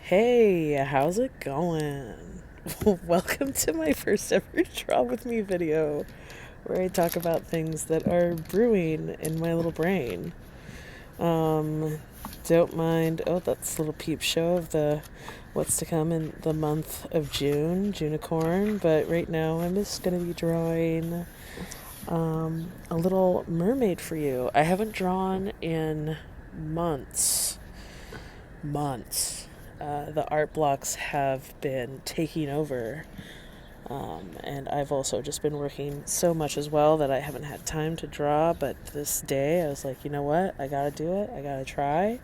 Hey, how's it going? Welcome to my first ever Draw With Me video, where I talk about things that are brewing in my little brain. Um, don't mind, oh, that's a little peep show of the what's to come in the month of June, Junicorn, but right now I'm just going to be drawing a little mermaid for you. I haven't drawn in months. Months. The art blocks have been taking over, and I've also just been working so much as well that I haven't had time to draw. But this day, I was like, you know what? I gotta do it. I gotta try.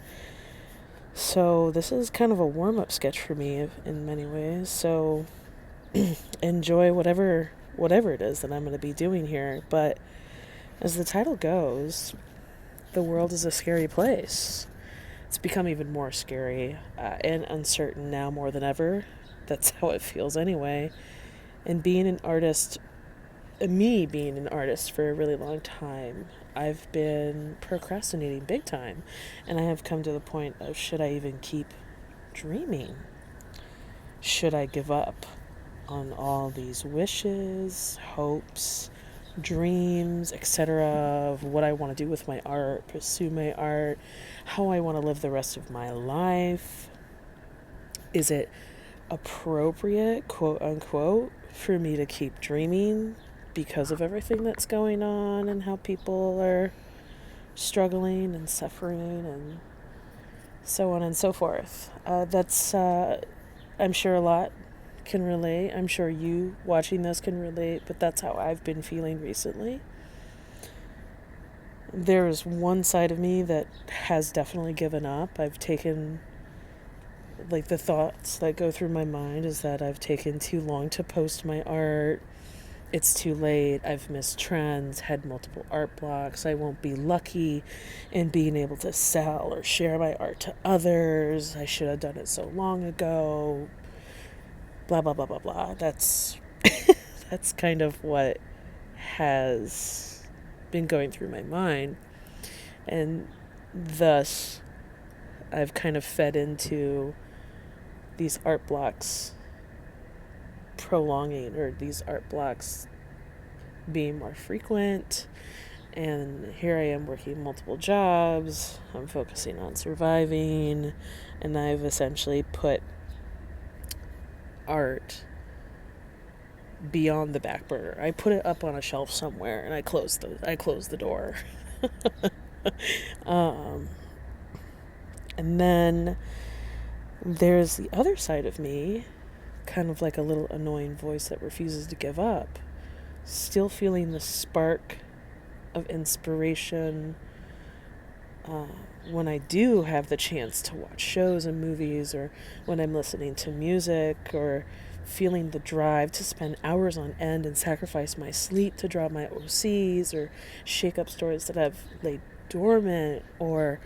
So this is kind of a warm-up sketch for me in many ways. So enjoy whatever it is that I'm going to be doing here. But as the title goes, the world is a scary place. It's become even more scary and uncertain now more than ever. That's how it feels anyway. And being an artist, me being an artist for a really long time, I've been procrastinating big time. And I have come to the point of, should I even keep dreaming? Should I give up on all these wishes, hopes, dreams, etc., of what I want to do with my art, pursue my art, how I want to live the rest of my life? Is it appropriate, quote unquote, for me to keep dreaming because of everything that's going on and how people are struggling and suffering and so on and so forth? I'm sure a lot can relate. I'm sure you watching this can relate, but that's how I've been feeling recently. There's one side of me that has definitely given up. I've taken, like, the thoughts that go through my mind is that I've taken too long to post my art. It's too late. I've missed trends, had multiple art blocks. I won't be lucky in being able to sell or share my art to others. I should have done it so long ago. Blah, blah, blah, blah, blah. That's kind of what has been going through my mind. And thus, I've kind of fed into these art blocks prolonging, or these art blocks being more frequent. And here I am working multiple jobs. I'm focusing on surviving. And I've essentially put art beyond the back burner. I put it up on a shelf somewhere and I closed the door. And then there's the other side of me, kind of like a little annoying voice that refuses to give up, still feeling the spark of inspiration when I do have the chance to watch shows and movies, or when I'm listening to music, or feeling the drive to spend hours on end and sacrifice my sleep to draw my OCs, or shake up stories that have laid dormant, or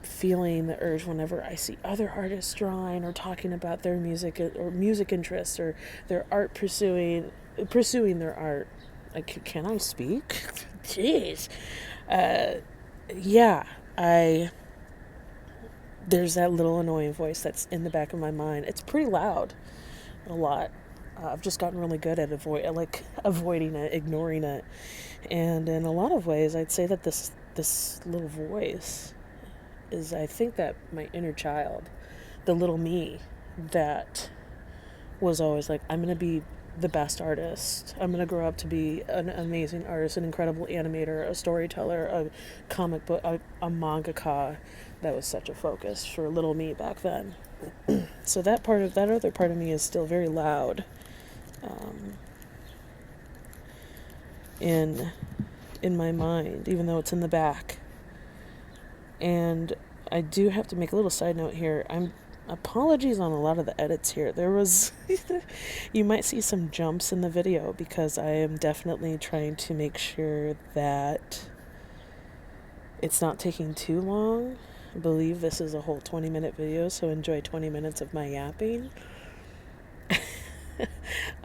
feeling the urge whenever I see other artists drawing or talking about their music or music interests or their art pursuing their art. Like, can I speak? Jeez. Yeah, there's that little annoying voice that's in the back of my mind. It's pretty loud, a lot. I've just gotten really good at avoiding it, ignoring it. And in a lot of ways, I'd say that this little voice is, I think, that my inner child, the little me that was always like, I'm going to be the best artist. I'm going to grow up to be an amazing artist, an incredible animator, a storyteller, a comic book, a mangaka. That was such a focus for little me back then. So that other part of me is still very loud in my mind, even though it's in the back. And I do have to make a little side note here. Apologies on a lot of the edits here. There was you might see some jumps in the video because I am definitely trying to make sure that it's not taking too long. I believe this is a whole 20-minute video, so enjoy 20 minutes of my yapping.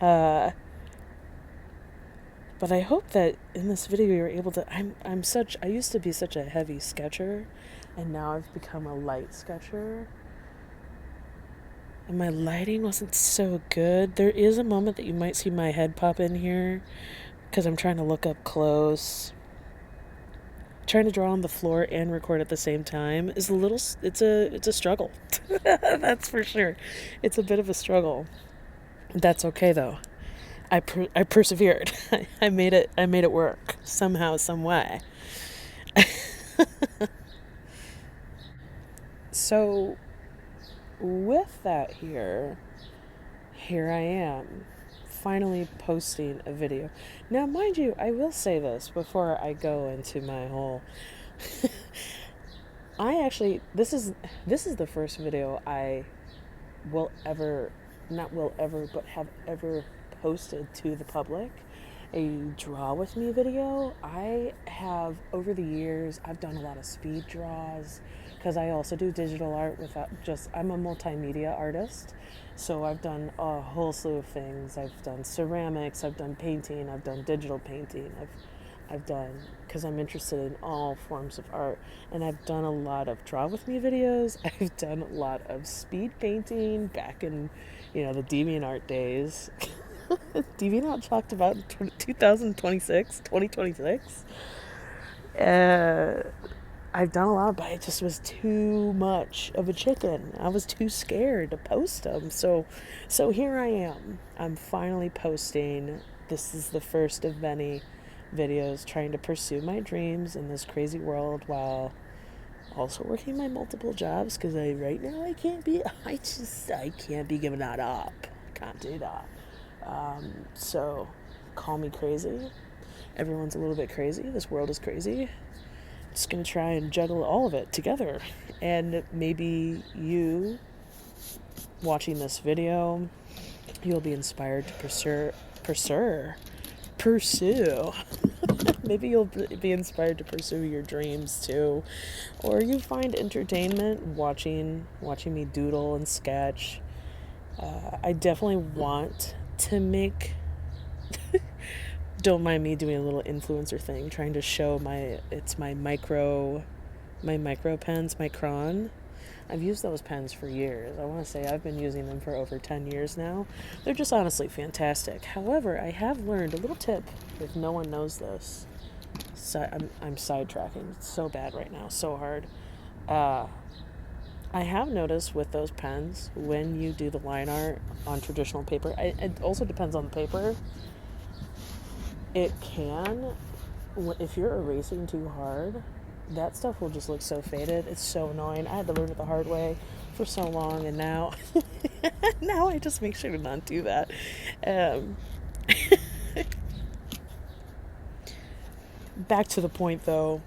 But I hope that in this video you're able to, I used to be such a heavy sketcher, and now I've become a light sketcher. and my lighting wasn't so good. There is a moment that you might see my head pop in here because I'm trying to look up close. Trying to draw on the floor and record at the same time is a little, it's a struggle. That's for sure. It's a bit of a struggle. That's okay though. I persevered. I made it work somehow, some way. So with that here I am finally posting a video. Now, mind you, I will say this before I go into my whole I actually this is the first video I will ever not will ever but have ever posted to the public, a draw with me video. I have, over the years, I've done a lot of speed draws because I also do digital art without just, I'm a multimedia artist. So I've done a whole slew of things. I've done ceramics, I've done painting, I've done digital painting, I've done, because I'm interested in all forms of art. And I've done a lot of draw with me videos. I've done a lot of speed painting back in, the DeviantArt days. DeviantArt talked about 2026. I've done a lot, but it just was too much of a chicken. I was too scared to post them. So here I am. I'm finally posting. This is the first of many videos trying to pursue my dreams in this crazy world while also working my multiple jobs, because right now I can't be giving that up. Can't do that. So call me crazy. Everyone's a little bit crazy. This world is crazy. Just gonna try and juggle all of it together. And maybe you watching this video, you'll be inspired to pursue. Maybe you'll be inspired to pursue your dreams too, or you find entertainment watching me doodle and sketch. I definitely want to make don't mind me doing a little influencer thing, trying to show my micro pens, my crayon. I've used those pens for years. I want to say I've been using them for over 10 years now. They're just honestly fantastic. However, I have learned a little tip, if no one knows this. I'm sidetracking. It's so bad right now, so hard. I have noticed with those pens, when you do the line art on traditional paper, it also depends on the paper. It can, if you're erasing too hard, that stuff will just look so faded. It's so annoying. I had to learn it the hard way for so long, and now I just make sure to not do that. Back to the point though.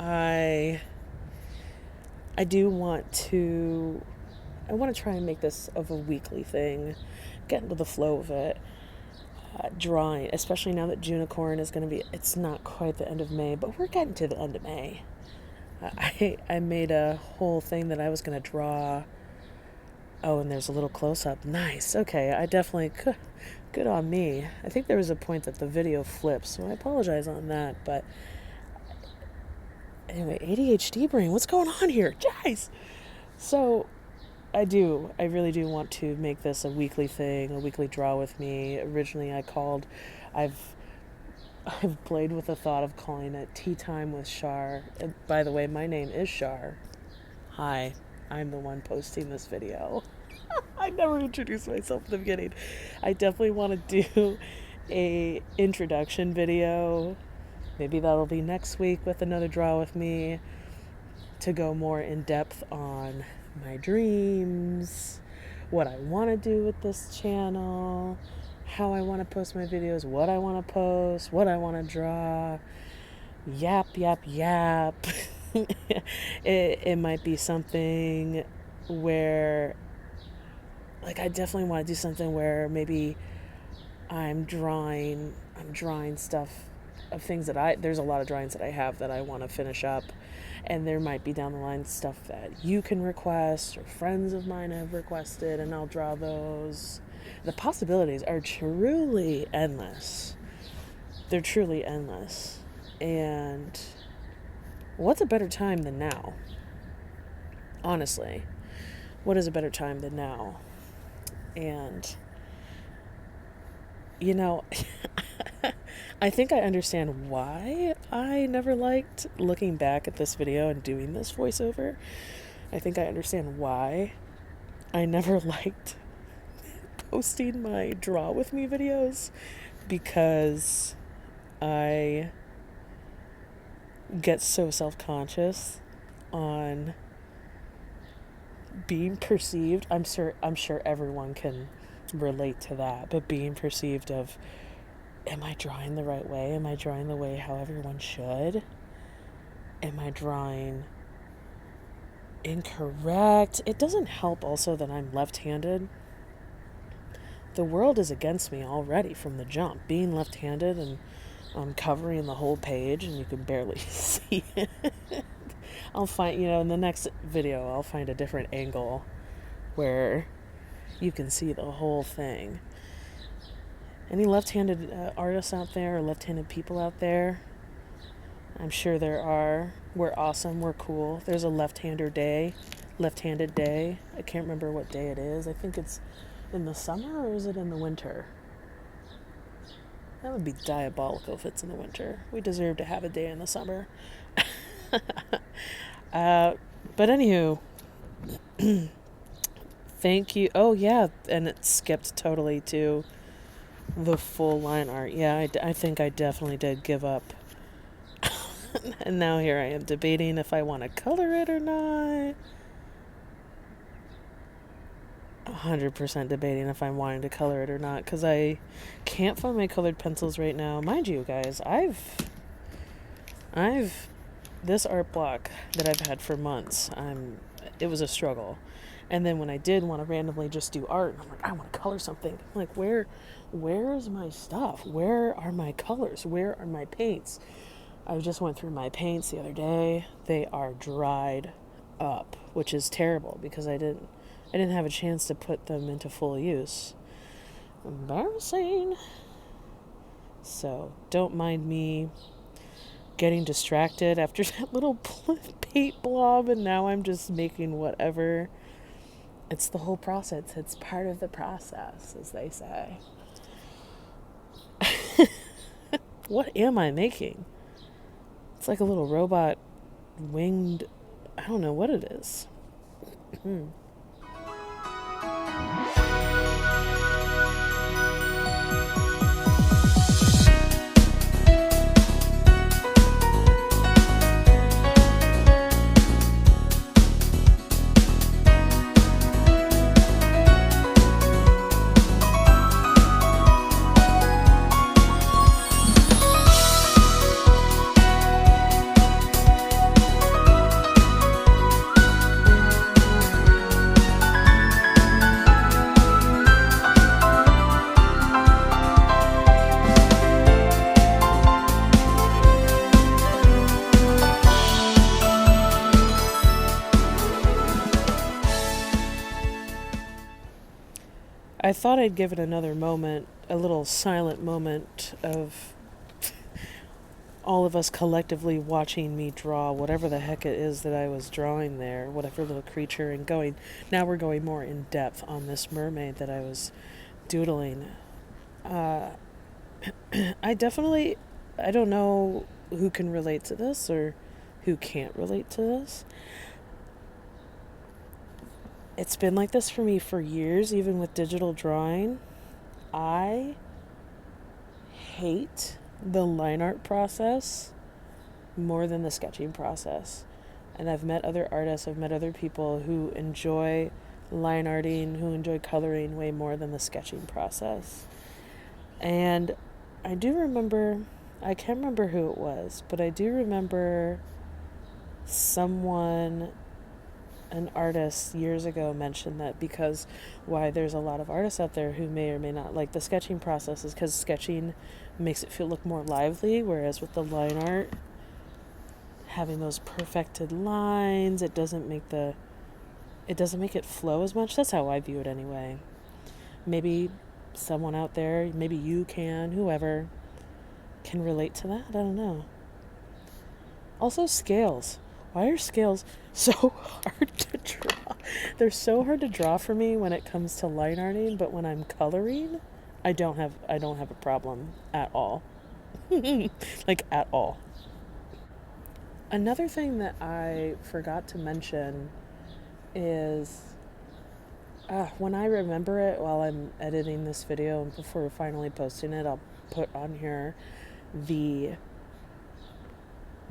I want to try and make this of a weekly thing, get into the flow of it. Drawing, especially now that Junicorn is going to be, it's not quite the end of May, but we're getting to the end of May. I made a whole thing that I was going to draw. Oh, and there's a little close-up. Nice. Okay, I definitely could. Good on me. I think there was a point that the video flipped, so I apologize on that, but anyway, ADHD brain, what's going on here? Guys! So I really do want to make this a weekly thing, a weekly draw with me. Originally I've played with the thought of calling it Tea Time with Shar. And by the way, my name is Shar. Hi, I'm the one posting this video. I never introduced myself at the beginning. I definitely want to do a introduction video. Maybe that'll be next week with another draw with me, to go more in depth on my dreams, what I want to do with this channel, how I want to post my videos, what I want to post, what I want to draw. Yap. It might be something where, like, I definitely want to do something where maybe I'm drawing stuff of things that there's a lot of drawings that I have that I want to finish up. And there might be down the line stuff that you can request or friends of mine have requested, and I'll draw those. The possibilities are truly endless. They're truly endless. And what's a better time than now? Honestly. what is a better time than now? And, you know, I think I understand why I never liked looking back at this video and doing this voiceover. I think I understand why I never liked posting my draw with me videos, because I get so self-conscious on being perceived. I'm sure everyone can relate to that, but being perceived of, am I drawing the right way? Am I drawing the way how everyone should? Am I drawing incorrect? It doesn't help also that I'm left-handed. The world is against me already from the jump. Being left-handed, and I'm covering the whole page and you can barely see it. I'll find, in the next video, I'll find a different angle where you can see the whole thing. Any left-handed artists out there, or left-handed people out there? I'm sure there are. We're awesome. We're cool. There's a left-handed day. I can't remember what day it is. I think it's in the summer, or is it in the winter? That would be diabolical if it's in the winter. We deserve to have a day in the summer. But anywho, thank you. Oh yeah, and it skipped totally to the full line art. Yeah, I think I definitely did give up. And now here I am debating if I want to color it or not. 100% debating if I'm wanting to color it or not, because I can't find my colored pencils right now. Mind you, guys, I've this art block that I've had for months. It was a struggle. And then when I did want to randomly just do art, I'm like, I want to color something. I'm like, where is my stuff? Where are my colors? Where are my paints? I just went through my paints the other day. They are dried up, which is terrible because I didn't have a chance to put them into full use. Embarrassing. So don't mind me getting distracted after that little paint blob, and now I'm just making whatever. It's the whole process. It's part of the process, as they say. What am I making? It's like a little robot winged, I don't know what it is. I thought I'd give it another moment, a little silent moment of all of us collectively watching me draw whatever the heck it is that I was drawing there, whatever little creature, and going. Now we're going more in depth on this mermaid that I was doodling. I don't know who can relate to this or who can't relate to this. It's been like this for me for years, even with digital drawing. I hate the line art process more than the sketching process. And I've met other artists, I've met other people who enjoy line arting, who enjoy coloring way more than the sketching process. And I do remember, I can't remember who it was, but I do remember an artist years ago mentioned that because why there's a lot of artists out there who may or may not like the sketching process is because sketching makes it look more lively, whereas with the line art, having those perfected lines, it doesn't make it flow as much. That's how I view it anyway. Maybe someone out there, maybe you can, whoever can relate to that. I don't know. Also, scales. Why are scales so hard to draw? They're so hard to draw for me when it comes to line arting, but when I'm coloring, I don't have a problem at all. Like at all. Another thing that I forgot to mention is when I remember it while I'm editing this video and before finally posting it, I'll put on here the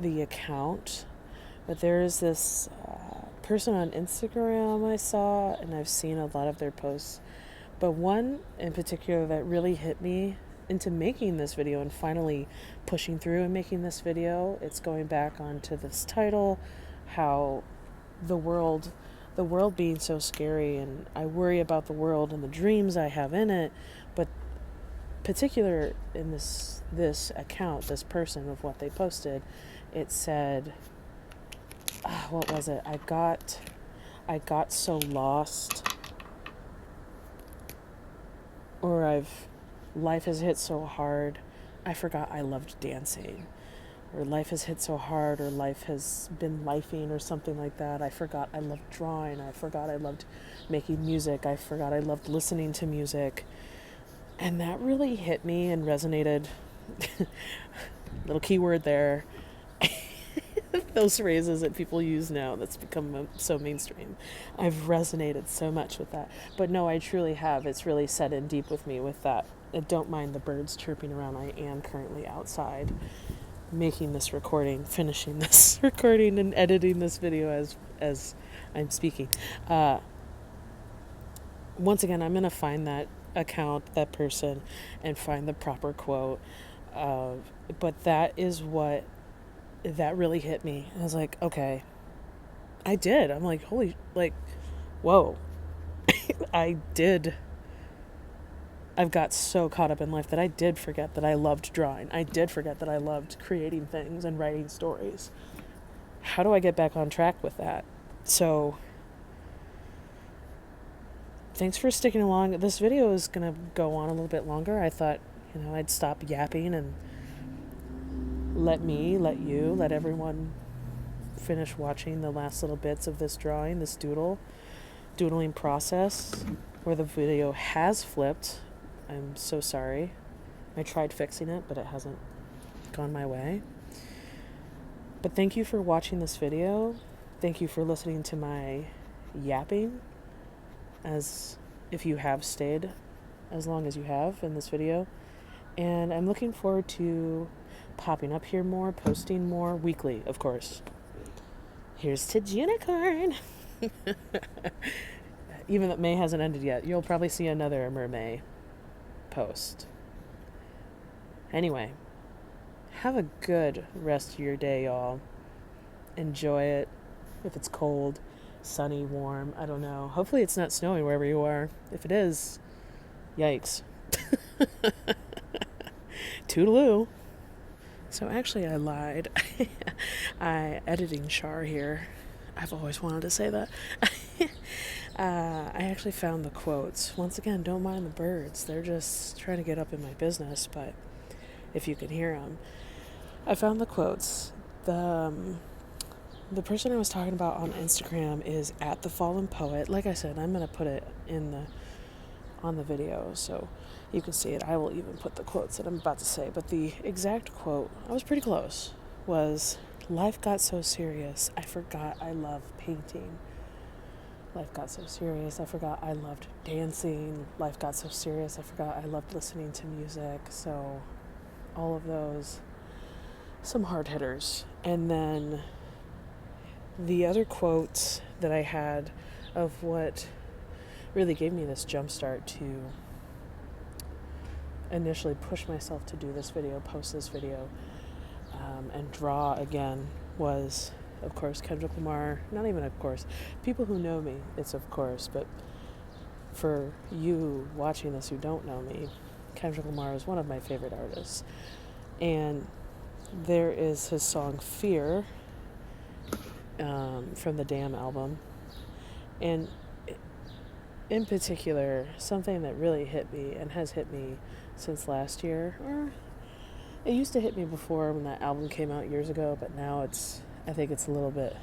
account. But there is this person on Instagram I saw, and I've seen a lot of their posts. But one in particular that really hit me into making this video and finally pushing through and making this video, it's going back onto this title, how the world being so scary, and I worry about the world and the dreams I have in it. But particular in this account, this person, of what they posted, it said, what was it? I got so lost, or life has hit so hard, I forgot I loved dancing. Or life has hit so hard, or life has been lifing, or something like that. I forgot I loved drawing. I forgot I loved making music. I forgot I loved listening to music. And that really hit me and resonated. Little keyword there. Those phrases that people use now, that's become so mainstream. I've resonated so much with that. But no, I truly have. It's really set in deep with me with that. I don't mind the birds chirping around. I am currently outside making this recording, finishing this recording, and editing this video as I'm speaking. Once again, I'm going to find that account, that person, and find the proper quote. But that is what that really hit me. I was like, okay, I did. I'm like, holy, like, whoa. I did. I've got so caught up in life that I did forget that I loved drawing. I did forget that I loved creating things and writing stories. How do I get back on track with that? So, thanks for sticking along. This video is going to go on a little bit longer. I thought, I'd stop yapping and let everyone finish watching the last little bits of this drawing, this doodling process, where the video has flipped. I'm so sorry. I tried fixing it, but it hasn't gone my way. But thank you for watching this video. Thank you for listening to my yapping, as if you have stayed as long as you have in this video. And I'm looking forward to popping up here more, posting more, weekly, of course. Here's to Junicorn. Even though May hasn't ended yet, you'll probably see another Mermay post. Anyway, have a good rest of your day, y'all. Enjoy it. If it's cold, sunny, warm, I don't know. Hopefully it's not snowing wherever you are. If it is, yikes. Toodaloo. So actually I lied. Editing Char here. I've always wanted to say that. I actually found the quotes. Once again, don't mind the birds. They're just trying to get up in my business, but if you can hear them. I found the quotes. The person I was talking about on Instagram is @thefallenpoet. Like I said, I'm going to put it on the video so you can see it. I will even put the quotes that I'm about to say, but the exact quote, I was pretty close, was, "Life got so serious, I forgot I love painting. Life got so serious, I forgot I loved dancing. Life got so serious, I forgot I loved listening to music." So all of those, some hard hitters. And then the other quotes that I had of what really gave me this jump start to initially push myself to do this video, post this video, and draw again was, of course, Kendrick Lamar. Not even of course. People who know me, it's of course, but for you watching this who don't know me, Kendrick Lamar is one of my favorite artists. And there is his song Fear, from the Damn album. And in particular, something that really hit me and has hit me since last year, or it used to hit me before when that album came out years ago, but now I think it's a little bit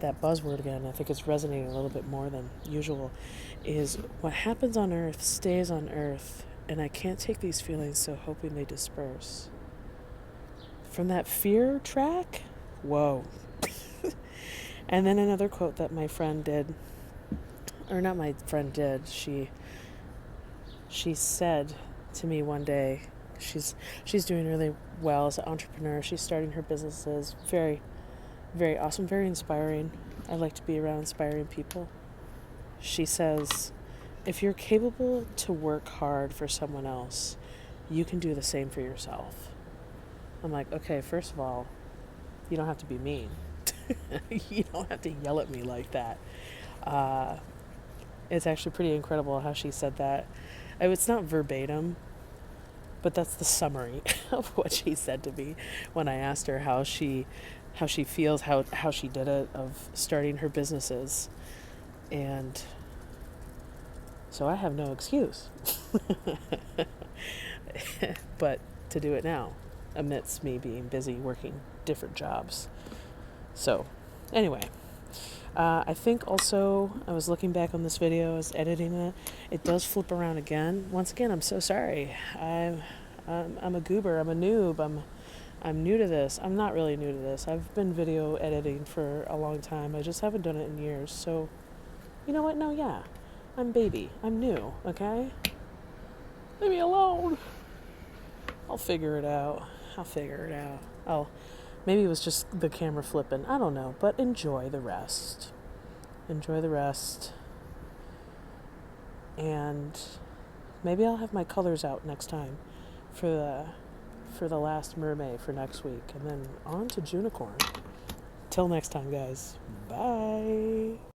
that buzzword again, I think it's resonating a little bit more than usual, is what happens on earth stays on earth, and I can't take these feelings, so hoping they disperse. From that Fear track? Whoa. And then another quote that my friend did, or not my friend did, she said to me one day, she's doing really well as an entrepreneur. She's starting her businesses. Very, very awesome, very inspiring. I like to be around inspiring people. She says, if you're capable to work hard for someone else, you can do the same for yourself. I'm like, okay, first of all, you don't have to be mean. You don't have to yell at me like that. It's actually pretty incredible how she said that. It's not verbatim, but that's the summary of what she said to me when I asked her how she feels, how she did it, of starting her businesses. And so I have no excuse but to do it now, amidst me being busy working different jobs. So anyway, I think also, I was looking back on this video, I was editing it. It does flip around again. Once again, I'm so sorry. I'm a goober. I'm a noob. I'm new to this. I'm not really new to this. I've been video editing for a long time. I just haven't done it in years. So, you know what? No, yeah. I'm baby. I'm new, okay? Leave me alone. I'll figure it out. Maybe it was just the camera flipping. I don't know. But enjoy the rest. And maybe I'll have my colors out next time for the last mermaid for next week. And then on to Junicorn. Till next time, guys. Bye.